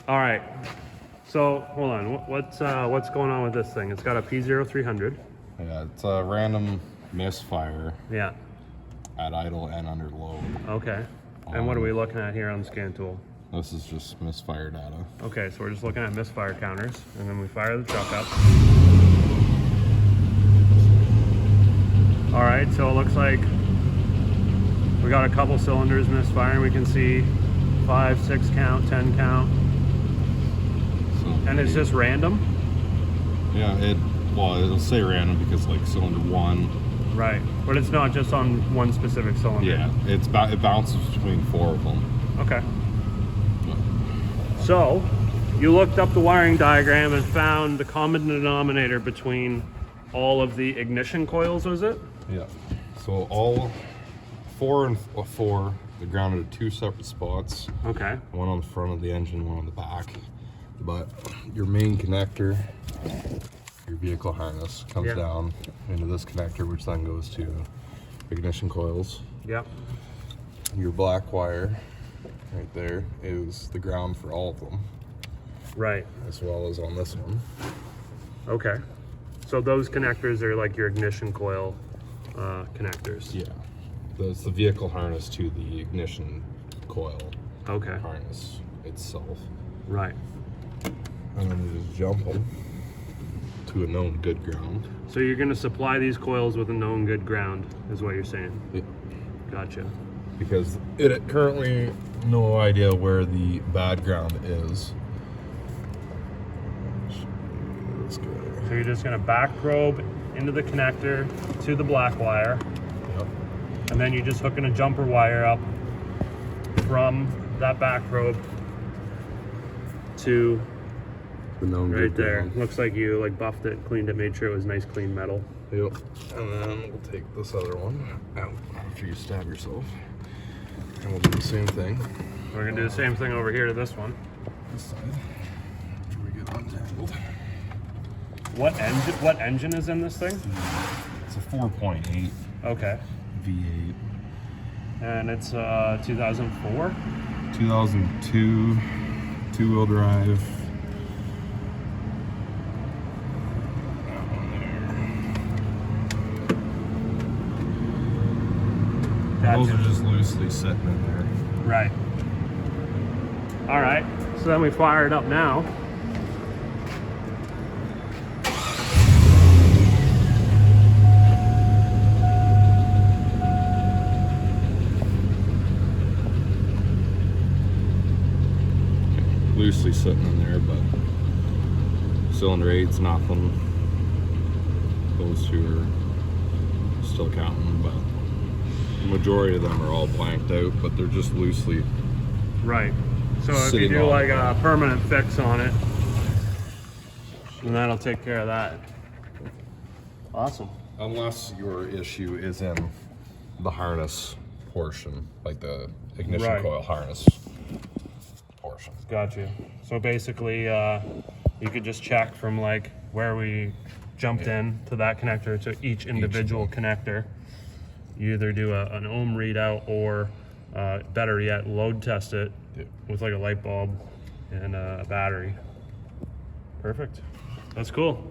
All right. So hold on. What's going on with this thing? It's got a P0300. Yeah, it's a random misfire. Yeah. At idle and under load. Okay. And what are we looking at here on the scan tool? This is just misfire data. Okay, so we're just looking at misfire counters, and then we fire the truck up. All right, so it looks like we got a couple cylinders misfiring. We can see 5, 6 count, 10 count. So And it's just random? Yeah, it'll say random because like cylinder 1. Right, but it's not just on one specific cylinder. Yeah, it bounces between 4 of them. Okay. So, you looked up the wiring diagram and found the common denominator between all of the ignition coils, was it? Yeah. So all 4 and 4, they're grounded at 2 separate spots. Okay. One on the front of the engine, one on the back. But your main connector, your vehicle harness, comes down into this connector, which then goes to ignition coils. Yep. Your black wire right there is the ground for all of them. Right. As well as on this one. Okay. So those connectors are like your ignition coil connectors. Yeah. That's the vehicle harness to the ignition coil harness itself. Right. And then you just jump them to a known good ground. So you're going to supply these coils with a known good ground, is what you're saying? Yeah. Gotcha. Because it currently no idea where the bad ground is. So you're just going to back probe into the connector to the black wire. Yep. And then you're just hooking a jumper wire up from that back probe to The known right good there. ground. Looks like you like buffed it, cleaned it, made sure it was nice clean metal. Yep. And then we'll take this other one out after you stab yourself. And we'll do the same thing. We're gonna do the same thing over here to this one. This side. After we get untangled. What engine is in this thing? It's a 4.8 Okay. V8. And it's 2004? 2002, 2-wheel drive. That one there. Gotcha. Those are just loosely sitting in there. Right. All right. So then we fire it up now. Loosely sitting in there, but cylinder 8's nothing. Those 2 are still counting, but the majority of them are all blanked out, but they're just loosely. Right. So if you Sitting do on like it. a permanent fix on it, then that'll take care of that. Awesome. Unless your issue is in the harness portion, like the ignition coil harness portion. Gotcha. So basically, you could just check from like where we jumped in to that connector to each individual connector. You either do an ohm readout or better yet, load test it with like a light bulb and a battery. Perfect. That's cool.